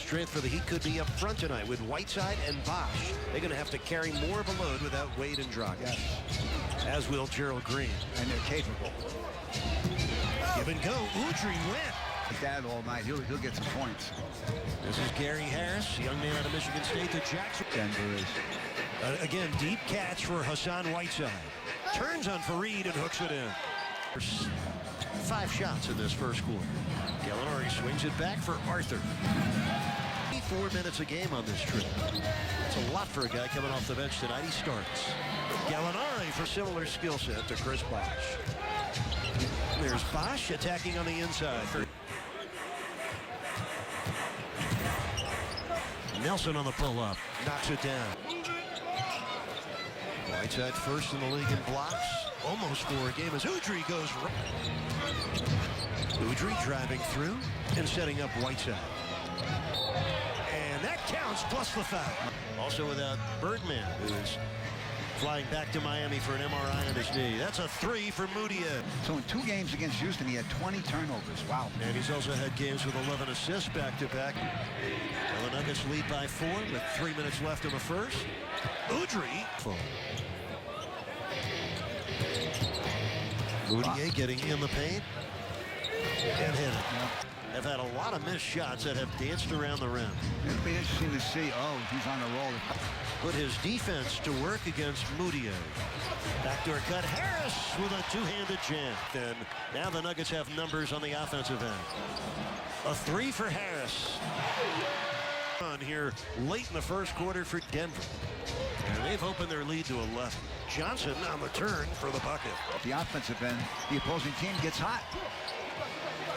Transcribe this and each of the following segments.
strength for the Heat could be up front tonight with Whiteside and Bosch. They're going to have to carry more of a load without Wade and Dragic. Yes. As will Gerald Green. And they're capable. Give and go. Udry went. Like that all night. He'll get some points. This is Gary Harris, young man out of Michigan State to Jackson. Denver is. Again, deep catch for Hassan Whiteside. Turns on Fareed and hooks it in. 5 shots in this first quarter. Gallinari swings it back for Arthur. 4 minutes a game on this trip. It's a lot for a guy coming off the bench tonight. He starts. Gallinari for similar skill set to Chris Bosch. There's Bosch attacking on the inside. Nelson on the pull-up. Knocks it down. Whiteside first in the league in blocks. Almost for a game as Udry goes right. Udry driving through and setting up Whiteside. And that counts, plus the foul. Also without Birdman, who is flying back to Miami for an MRI on his knee. That's a 3 for Moutier. So in 2 games against Houston, he had 20 turnovers. Wow. And he's also had games with 11 assists back-to-back. Well, the Nuggets lead by 4 with 3 minutes left in the first. Udry. Moutier getting in the paint and hit it. Have had a lot of missed shots that have danced around the rim. It'll be interesting to see. Oh, he's on a roll. Put his defense to work against Moutier. Backdoor cut. Harris with a 2-handed jam. Then now the Nuggets have numbers on the offensive end. A 3 for Harris. On here late in the first quarter for Denver. And they've opened their lead to 11. Johnson on the turn for the bucket. The offensive end, the opposing team gets hot.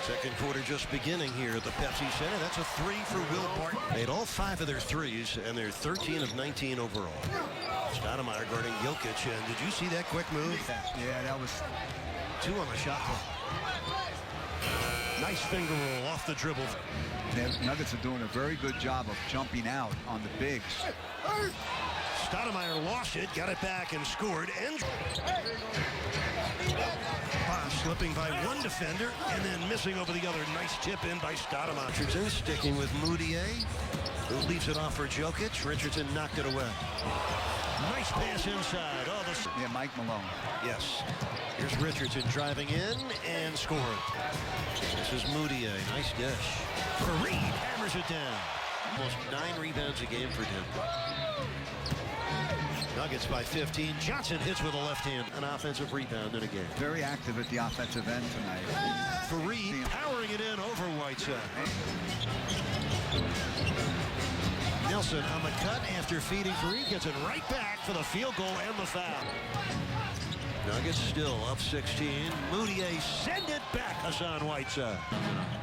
Second quarter just beginning here at the Pepsi Center. That's a 3 for Will Barton. Made all 5 of their threes, and they're 13 of 19 overall. Stoudemire guarding Jokic, and did you see that quick move? Yeah, that was 2 on the shot clock. Nice finger roll off the dribble. The Nuggets are doing a very good job of jumping out on the bigs. Stoudemire lost it, got it back, and scored. And Bosch slipping by one defender and then missing over the other. Nice tip in by Stoudemire. Richardson sticking with Moutier, who leaves it off for Jokic. Richardson knocked it away. Nice pass inside. Oh, yeah, Mike Malone. Yes. Here's Richardson driving in and scoring. This is Moutier. Nice dish. Fareed hammers it down. Almost 9 rebounds a game for Denver. Nuggets by 15. Johnson hits with a left hand. An offensive rebound in a game. Very active at the offensive end tonight. Fareed powering it in over Whiteside. Nelson on the cut after feeding. Fareed gets it right back for the field goal and the foul. Nuggets still up 16. Moutier send it back. Hassan Whiteside.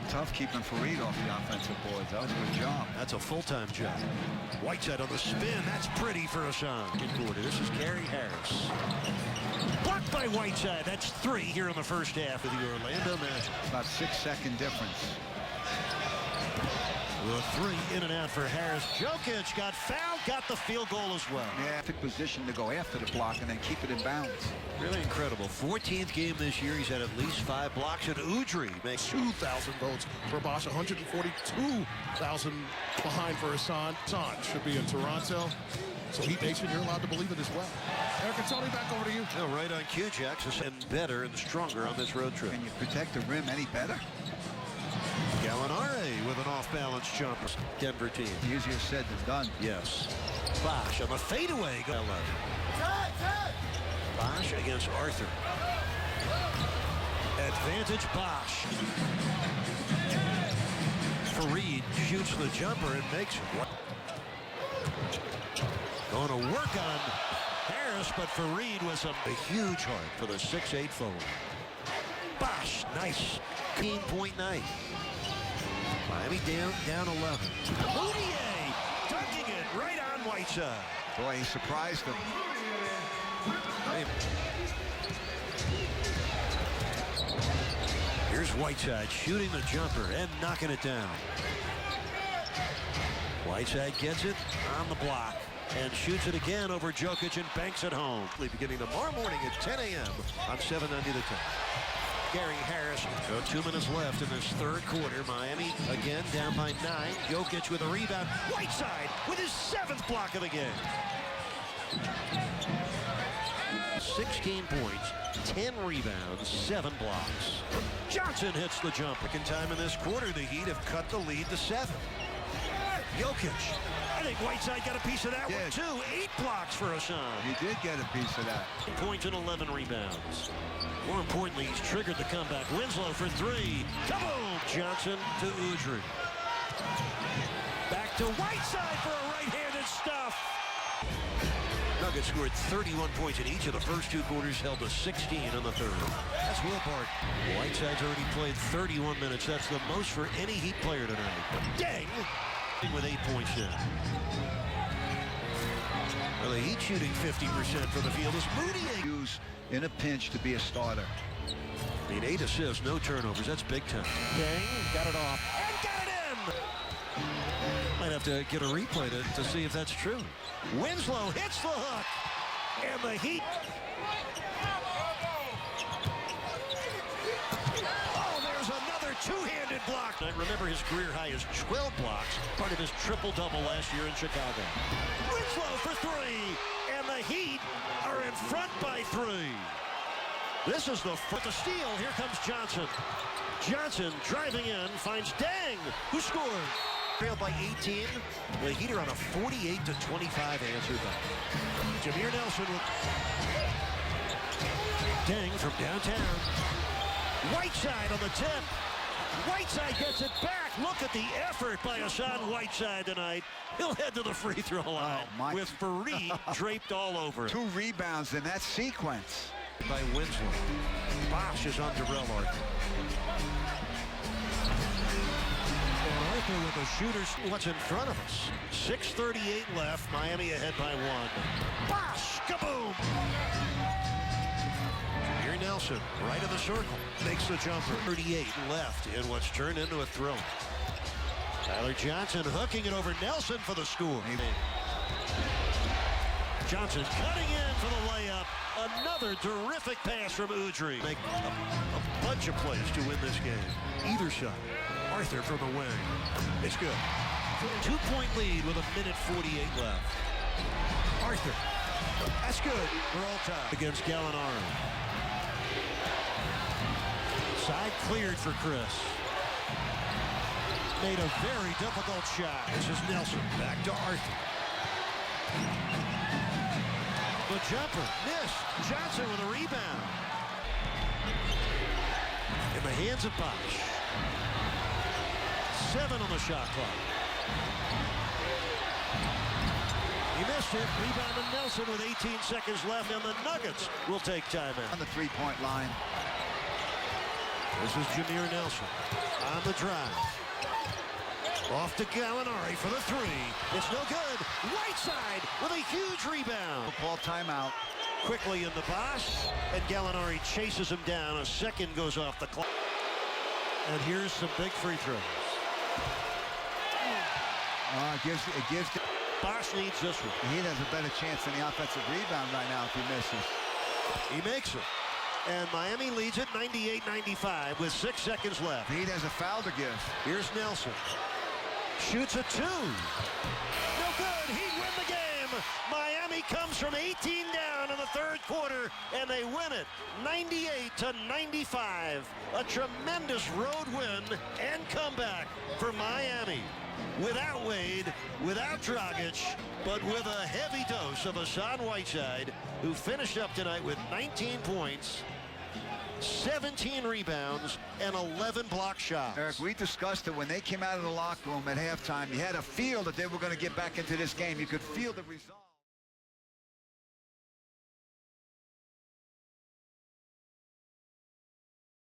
Tough keeping Fareed off the offensive boards. That was a good job. That's a full-time job. Whiteside on the spin. That's pretty for Hassan. This is Gary Harris. Blocked by Whiteside. That's 3 here in the first half of the Orlando Magic. About 6-second difference. The 3 in and out for Harris. Jokic got fouled, got the field goal as well. Yeah, took position to go after the block and then keep it in bounds. Really incredible. 14th game this year. He's had at least 5 blocks. And Udry makes 2,000 votes for Bosch. 142,000 behind for Hassan. Hassan should be in Toronto. So Heat Nation, you're allowed to believe it as well. Eric and Tony, back over to you. No, right on cue, Jax. And better and stronger on this road trip. Can you protect the rim any better? Gallinari with an off-balance jumper. Denver team. Easier said than done. Yes. Bosch on the fadeaway. Bosch against Arthur. Advantage Bosch. Fareed shoots the jumper and makes it. Going to work on Harris, but Fareed was a huge heart for the 6'8" forward. Bosch, nice. 15-point night. Miami down 11. Moutier dunking it right on Whiteside. Boy, he surprised him. Here's Whiteside shooting the jumper and knocking it down. Whiteside gets it on the block and shoots it again over Jokic and banks it home. Beginning tomorrow morning at 10 a.m. on 790 The Time. Gary Harris. 2 minutes left in this third quarter. Miami again down by 9. Jokic with a rebound. Whiteside with his 7th block of the game. 16 points, 10 rebounds, 7 blocks. Johnson hits the jump. Second time in this quarter, the Heat have cut the lead to 7. Jokic. I think Whiteside got a piece of that one, too. 8 blocks for Hassan. He did get a piece of that. Points and 11 rebounds. More importantly, he's triggered the comeback. Winslow for 3. Kaboom! Johnson to Udrih. Back to Whiteside for a right-handed stuff. Nuggets scored 31 points in each of the first 2 quarters, held to 16 in the third. That's Will Park. Whiteside's already played 31 minutes. That's the most for any Heat player tonight. Dang! With 8 points in. Well, the Heat shooting 50% from the field is Moody. Use in a pinch to be a starter. I mean, 8 assists, no turnovers. That's big time. Dang, got it off. And got it in! Might have to get a replay to see if that's true. Winslow hits the hook. And the Heat. Oh, there's another two-handed block. I remember his career high is 12 blocks, part of his triple-double last year in Chicago. Winslow for 3. And the Heat are in front by 3. This is the steal. Here comes Johnson. Johnson driving in, finds Dang, who scored. Trailed by 18. The Heat are on a 48-25 answer back. Jameer Nelson with Dang from downtown. Whiteside on the tip. Whiteside gets it back. Look at the effort by Hassan Whiteside tonight. He'll head to the free throw line with Fareed draped all over. 2 rebounds in that sequence. By Winslow. Bosh is on Darrell Arthur. And Arthur with the shooters. What's in front of us? 6:38 left. Miami ahead by 1. Bosh! Kaboom! Here Nelson, right of the circle. Makes the jumper. 38 left in what's turned into a throw. Tyler Johnson hooking it over Nelson for the score. Johnson cutting in for the layup. Another terrific pass from Udrih. Make a bunch of plays to win this game. Either side. Arthur from the wing. It's good. 2-point lead with 1:48 left. Arthur. That's good. We're all tied against Gallinari. Side cleared for Chris. Made a very difficult shot. This is Nelson. Back to Arthur. The jumper missed. Johnson with a rebound. In the hands of Bosh. 7 on the shot clock. He missed it. Rebound to Nelson with 18 seconds left, and the Nuggets will take timeout. On the 3-point line. This is Jameer Nelson on the drive. Off to Gallinari for the 3. It's no good. Whiteside with a huge rebound. Ball timeout. Quickly in the Bosh, and Gallinari chases him down. A second goes off the clock. And here's some big free throws. It gives Bosh needs this one. He has a better chance than the offensive rebound right now if he misses. He makes it. And Miami leads it 98-95 with 6 seconds left. He has a foul to give. Here's Nelson. Shoots a 2. No good. He win the game. Miami comes from 18 down in the third quarter, and they win it 98-95. A tremendous road win and comeback for Miami. Without Wade, without Dragic, but with a heavy dose of Hassan Whiteside, who finished up tonight with 19 points, 17 rebounds, and 11 block shots. Eric, we discussed it when they came out of the locker room at halftime. You had a feel that they were going to get back into this game. You could feel the resolve.